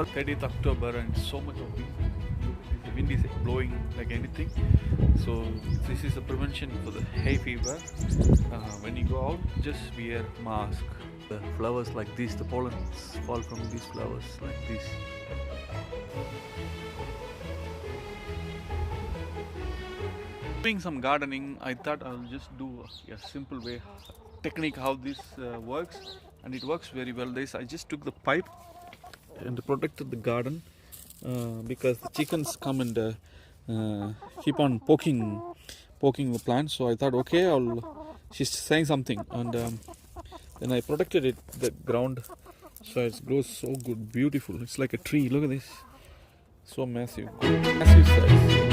30th October and so much of wind. The wind is blowing like anything. So this is a prevention for the hay fever. When you go out, just wear mask. The flowers like this, the pollen fall from these flowers like this. Doing some gardening, I thought I'll just do a simple way technique how this works, and it works very well. I just took the pipe and protected the garden because the chickens come and keep on poking the plant. So I thought, okay, she's saying something, and then I protected it, the ground, so it grows so good, beautiful. It's like a tree. Look at this, so massive size.